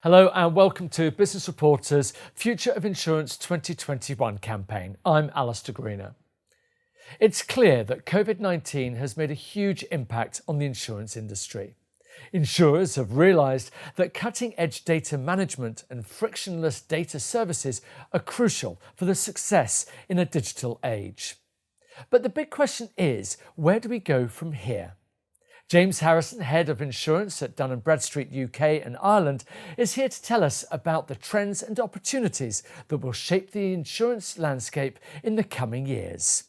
Hello and welcome to Business Reporter's Future of Insurance 2021 campaign. I'm Alistair Greener. It's clear that COVID-19 has made a huge impact on the insurance industry. Insurers have realised that cutting-edge data management and frictionless data services are crucial for the success in a digital age. But the big question is, where do we go from here? James Harrison, Head of Insurance at Bradstreet UK and Ireland, is here to tell us about the trends and opportunities that will shape the insurance landscape in the coming years.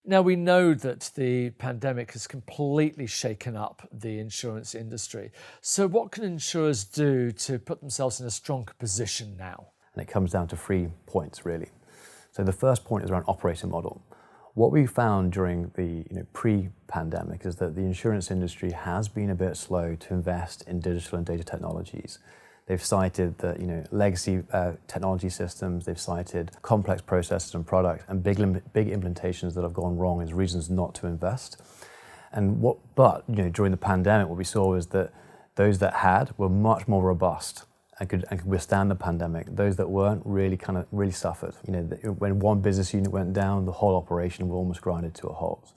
Now, we know that the pandemic has completely shaken up the insurance industry. So what can insurers do to put themselves in a stronger position now? And it comes down to 3 points, really. So the first point is around operating model. What we found during the pre-pandemic is that the insurance industry has been a bit slow to invest in digital and data technologies. They've cited that legacy technology systems, they've cited complex processes and products and big implementations that have gone wrong as reasons not to invest. But during the pandemic, what we saw was that those that had were much more robust and could withstand the pandemic. Those that weren't really suffered. When one business unit went down, the whole operation was almost grinded to a halt.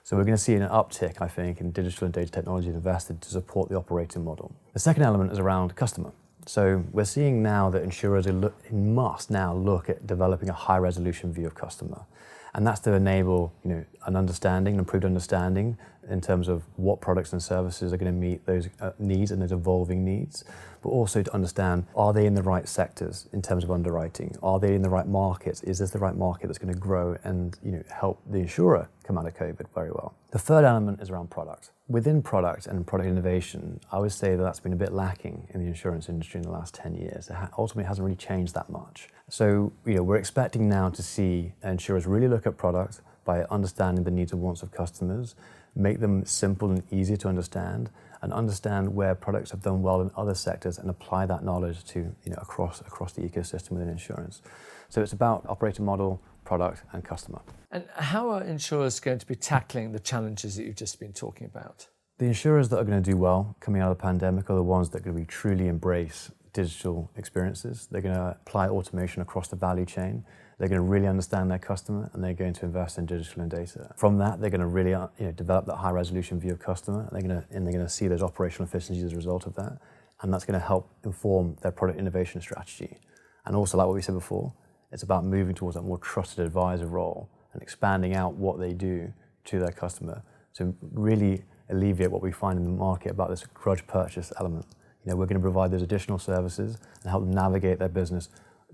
So we're going to see an uptick, I think, in digital and data technology invested to support the operating model. The second element is around customer. So we're seeing now that insurers must now look at developing a high-resolution view of customer. And that's to enable an improved understanding in terms of what products and services are going to meet those needs and those evolving needs, but also to understand, are they in the right sectors in terms of underwriting? Are they in the right markets? Is this the right market that's going to grow and help the insurer come out of COVID very well? The third element is around product. Within product and product innovation, I would say that that's been a bit lacking in the insurance industry in the last 10 years. It ultimately hasn't really changed that much. So we're expecting now to see insurers really look at product by understanding the needs and wants of customers, make them simple and easy to understand, and understand where products have done well in other sectors and apply that knowledge to across the ecosystem within insurance. So it's about operating model, product and customer. And how are insurers going to be tackling the challenges that you've just been talking about? The insurers that are going to do well coming out of the pandemic are the ones that are going to truly embrace digital experiences. They're going to apply automation across the value chain. They're going to really understand their customer and they're going to invest in digital and data. From that, they're going to really develop that high resolution view of customer. They're going to see those operational efficiencies as a result of that. And that's going to help inform their product innovation strategy. And also, like what we said before, it's about moving towards that more trusted advisor role and expanding out what they do to their customer to really alleviate what we find in the market about this grudge purchase element. We're going to provide those additional services and help them navigate their business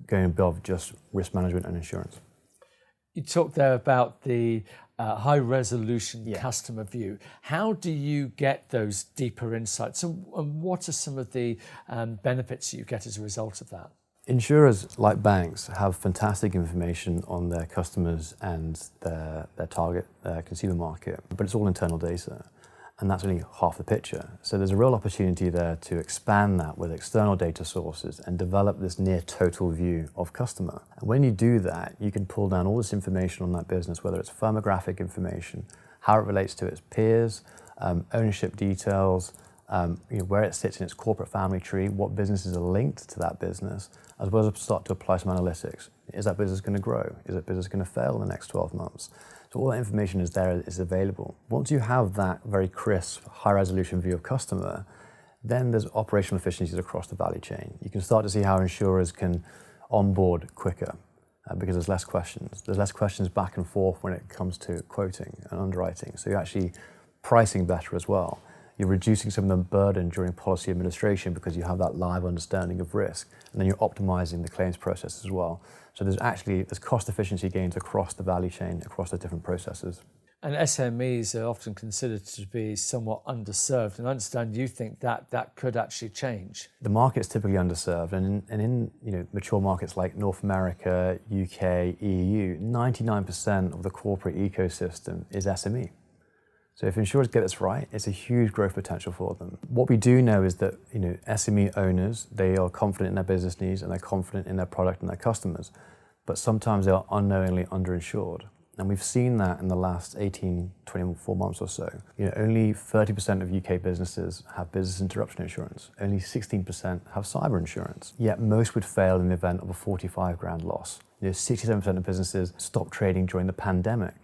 going above just risk management and insurance. You talked there about the high-resolution customer view. How do you get those deeper insights, and what are some of the benefits you get as a result of that? Insurers, like banks, have fantastic information on their customers and their target consumer market, but it's all internal data. And that's only half the picture. So there's a real opportunity there to expand that with external data sources and develop this near total view of customer. And when you do that, you can pull down all this information on that business, whether it's firmographic information, how it relates to its peers, ownership details, where it sits in its corporate family tree, what businesses are linked to that business, as well as start to apply some analytics. Is that business going to grow? Is that business going to fail in the next 12 months? So all that information is there, is available. Once you have that very crisp, high-resolution view of customer, then there's operational efficiencies across the value chain. You can start to see how insurers can onboard quicker because there's less questions. There's less questions back and forth when it comes to quoting and underwriting. So you're actually pricing better as well. You're reducing some of the burden during policy administration because you have that live understanding of risk, and then you're optimizing the claims process as well. So there's cost efficiency gains across the value chain, across the different processes. And SMEs are often considered to be somewhat underserved, and I understand you think that could actually change. The market's typically underserved, and in mature markets like North America, UK, EU, 99% of the corporate ecosystem is SME. So if insurers get this right, it's a huge growth potential for them. What we do know is that SME owners, they are confident in their business needs and they're confident in their product and their customers, but sometimes they are unknowingly underinsured. And we've seen that in the last 18, 24 months or so. Only 30% of UK businesses have business interruption insurance. Only 16% have cyber insurance. Yet most would fail in the event of a 45 grand loss. 67% of businesses stopped trading during the pandemic.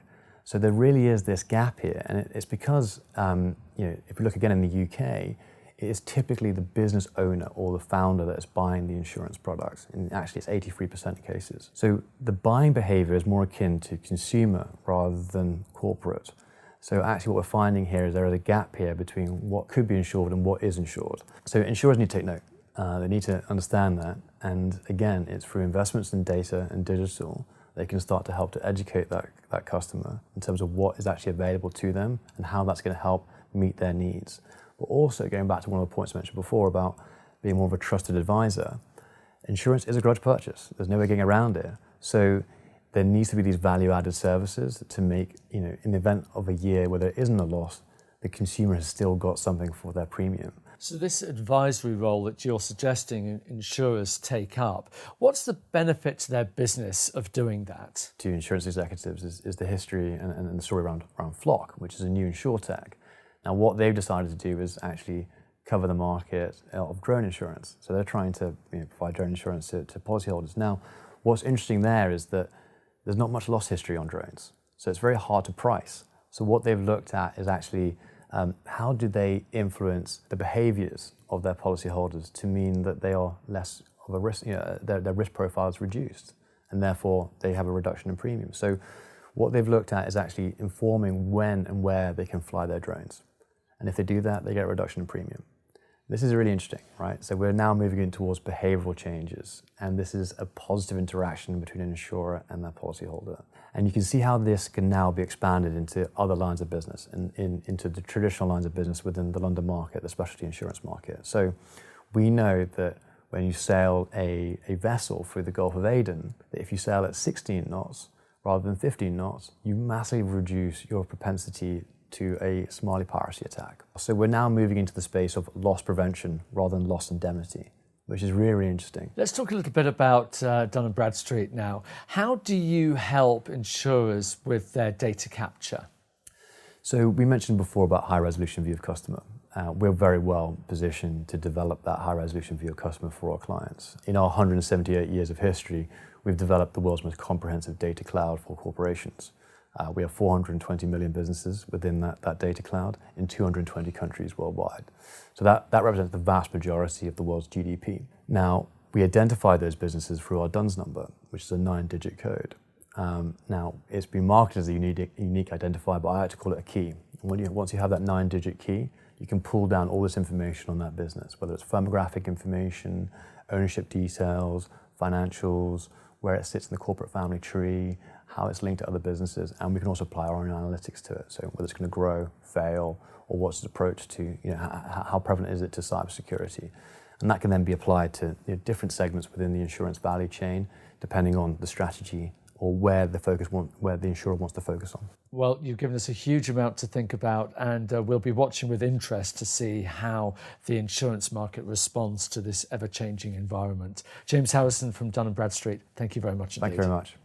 So there really is this gap here, and it's because, if we look again in the UK, it is typically the business owner or the founder that is buying the insurance products, and actually it's 83% of cases. So the buying behavior is more akin to consumer rather than corporate. So actually what we're finding here is there is a gap here between what could be insured and what is insured. So insurers need to take note. They need to understand that, and again, it's through investments in data and digital they can start to help to educate that customer in terms of what is actually available to them and how that's going to help meet their needs. But also, going back to one of the points mentioned before about being more of a trusted advisor, insurance is a grudge purchase. There's no way getting around it. So there needs to be these value-added services to make, in the event of a year where there isn't a loss, the consumer has still got something for their premium. So this advisory role that you're suggesting insurers take up, what's the benefit to their business of doing that? To insurance executives is the history and the story around Flock, which is a new insurtech. Now what they've decided to do is actually cover the market of drone insurance. So they're trying to provide drone insurance to policyholders. Now what's interesting there is that there's not much loss history on drones. So it's very hard to price. So what they've looked at is actually how do they influence the behaviors of their policyholders to mean that they are less of a risk, their risk profile is reduced, and therefore they have a reduction in premium. So what they've looked at is actually informing when and where they can fly their drones. And if they do that, they get a reduction in premium. This is really interesting, right? So we're now moving in towards behavioral changes, and this is a positive interaction between an insurer and their policyholder. And you can see how this can now be expanded into other lines of business and into the traditional lines of business within the London market, the specialty insurance market. So we know that when you sail a vessel through the Gulf of Aden, that if you sail at 16 knots rather than 15 knots, you massively reduce your propensity to a Somali piracy attack. So we're now moving into the space of loss prevention rather than loss indemnity, which is really, really interesting. Let's talk a little bit about Dun & Bradstreet now. How do you help insurers with their data capture? So we mentioned before about high resolution view of customer. We're very well positioned to develop that high resolution view of customer for our clients. In our 178 years of history, we've developed the world's most comprehensive data cloud for corporations. We have 420 million businesses within that data cloud in 220 countries worldwide. So that represents the vast majority of the world's GDP. Now, we identify those businesses through our DUNS number, which is a 9-digit code. Now, it's been marketed as a unique identifier, but I like to call it a key. Once you have that 9-digit key, you can pull down all this information on that business, whether it's firmographic information, ownership details, financials, where it sits in the corporate family tree, how it's linked to other businesses, and we can also apply our own analytics to it. So whether it's going to grow, fail, or what's its approach to, how prevalent is it to cybersecurity. And that can then be applied to different segments within the insurance value chain, depending on the strategy or where the insurer wants to focus on. Well, you've given us a huge amount to think about, and we'll be watching with interest to see how the insurance market responds to this ever-changing environment. James Harrison from Dun & Bradstreet, thank you very much indeed. Thank you very much.